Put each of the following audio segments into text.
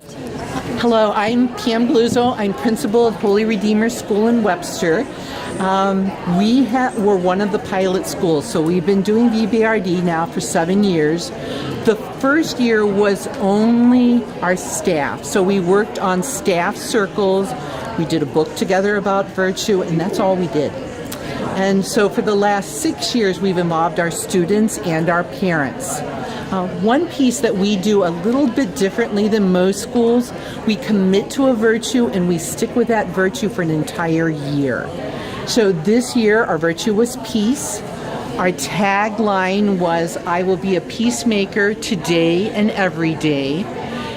Hello, I'm Pam Bluzzo. I'm principal of Holy Redeemer School in Webster. We're one of the pilot schools, so we've been doing VBRD now for 7 years. The first year was only our staff, so we worked on staff circles. We did a book together about virtue, and that's all we did. And so for the last 6 years, we've involved our students and our parents. One piece that we do a little bit differently than most schools, we commit to a virtue and we stick with that virtue for an entire year. So this year our virtue was peace. Our tagline was, I will be a peacemaker today and every day.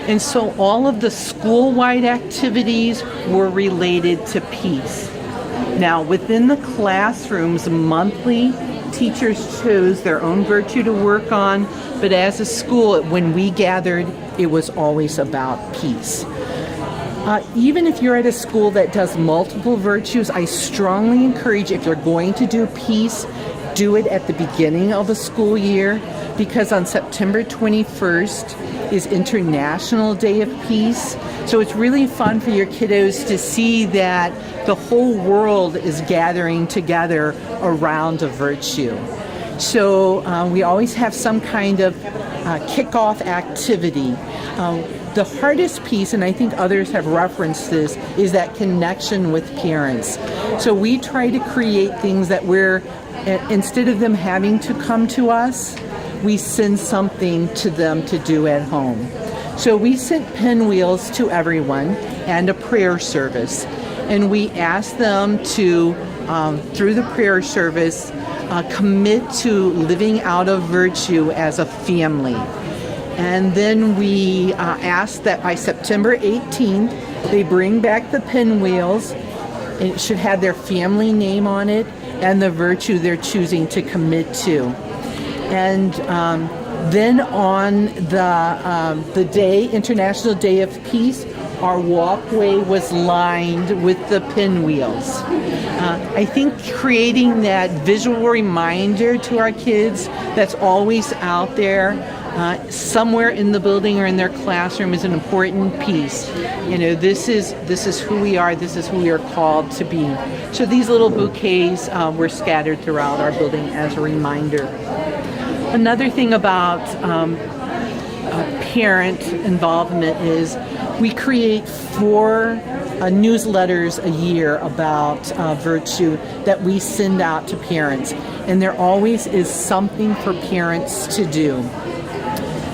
And so all of the school-wide activities were related to peace. Now within the classrooms monthly, teachers chose their own virtue to work on, but as a school, when we gathered, it was always about peace. Even if you're at a school that does multiple virtues, I strongly encourage, if you're going to do peace, do it at the beginning of the school year, because on September 21st is International Day of Peace. So it's really fun for your kiddos to see that the whole world is gathering together around a virtue. So we always have some kind of kickoff activity. The hardest piece, and I think others have referenced this, is that connection with parents. So we try to create things that instead of them having to come to us, we send something to them to do at home. So we sent pinwheels to everyone and a prayer service. And we asked them to, through the prayer service, commit to living out of virtue as a family. And then we asked that by September 18th, they bring back the pinwheels. It should have their family name on it and the virtue they're choosing to commit to. And then on the day, International Day of Peace, our walkway was lined with the pinwheels. I think creating that visual reminder to our kids that's always out there, somewhere in the building or in their classroom, is an important piece. You know, this is who we are. This is who we are called to be. So these little bouquets were scattered throughout our building as a reminder. Another thing about parent involvement is we create 4 newsletters a year about virtue that we send out to parents, and there always is something for parents to do.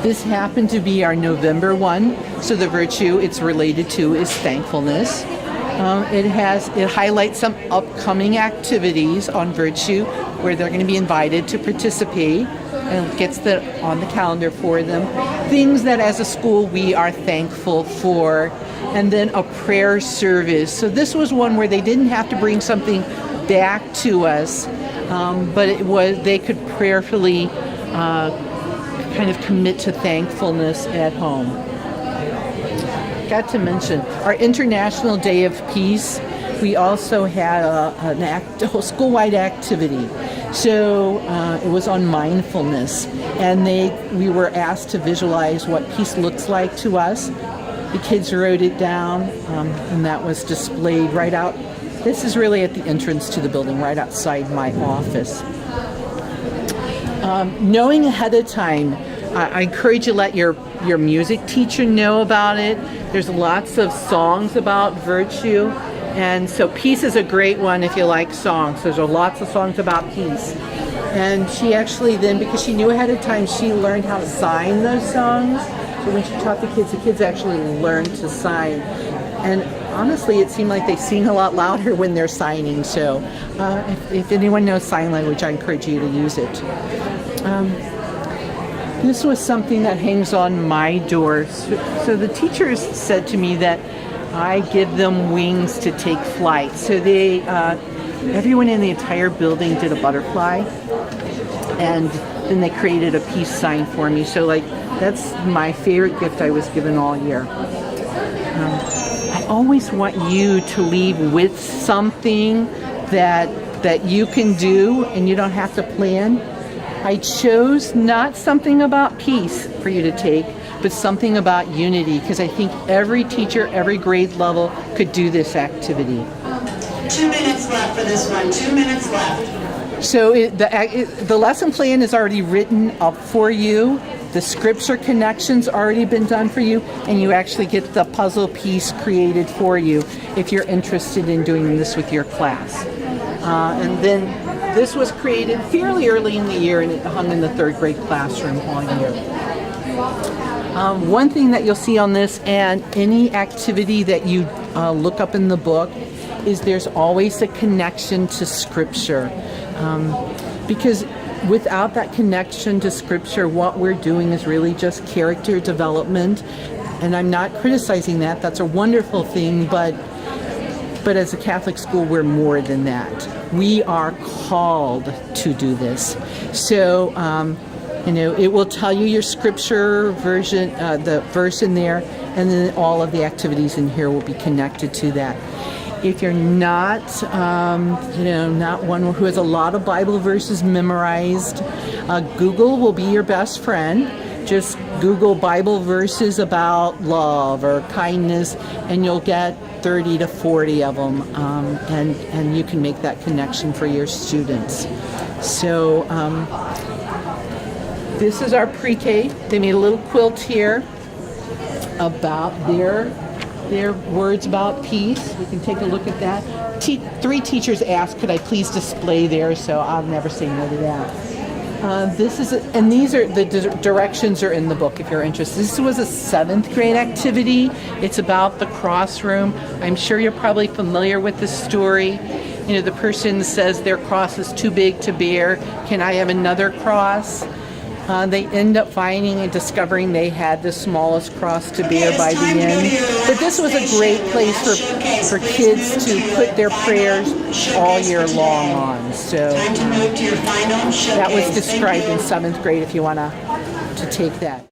This happened to be our November one, so the virtue it's related to is thankfulness. It highlights some upcoming activities on virtue where they're going to be invited to participate, and it gets that on the calendar for them. Things that as a school we are thankful for, and then a prayer service. So this was one where they didn't have to bring something back to us, but they could prayerfully kind of commit to thankfulness at home. Got to mention our International Day of Peace. We also had a school-wide activity. So it was on mindfulness, and we were asked to visualize what peace looks like to us. The kids wrote it down, and that was displayed right out. This is really at the entrance to the building, right outside my office. Knowing ahead of time, I encourage you to let your music teacher know about it. There's lots of songs about virtue. And so peace is a great one if you like songs. There's lots of songs about peace. And she actually then, because she knew ahead of time, she learned how to sign those songs. So when she taught the kids actually learned to sign. And honestly, it seemed like they sing a lot louder when they're signing. So if anyone knows sign language, I encourage you to use it. This was something that hangs on my door. So the teachers said to me that I give them wings to take flight. So everyone in the entire building did a butterfly, and then they created a peace sign for me. So that's my favorite gift I was given all year. I always want you to leave with something that you can do and you don't have to plan. I chose not something about peace for you to take, but something about unity, because I think every teacher, every grade level could do this activity. 2 minutes left for this one. 2 minutes left. So the lesson plan is already written up for you. The scripture connection's already been done for you, and you actually get the puzzle piece created for you if you're interested in doing this with your class. And then this was created fairly early in the year, and it hung in the 3rd grade classroom all year. One thing that you'll see on this, and any activity that you look up in the book, is there's always a connection to scripture. Because without that connection to scripture, what we're doing is really just character development. And I'm not criticizing that. That's a wonderful thing, but as a Catholic school, we're more than that. We are called to do this. So, it will tell you your scripture version, the verse in there, and then all of the activities in here will be connected to that. If you're not, not one who has a lot of Bible verses memorized, Google will be your best friend. Just Google Bible verses about love or kindness, and you'll get 30 to 40 of them, and you can make that connection for your students. So this is our pre-K. They made a little quilt here about their words about peace. We can take a look at that. 3 teachers asked, could I please display there, so I'll never say no to that. These are the directions are in the book if you're interested. This was a 7th grade activity. It's about the cross room. I'm sure you're probably familiar with the story. The person says their cross is too big to bear. Can I have another cross? They end up finding and discovering they had the smallest cross to bear by the end. But this was a great place for kids to put their prayers all year long on. So that was described in 7th grade if you want to take that.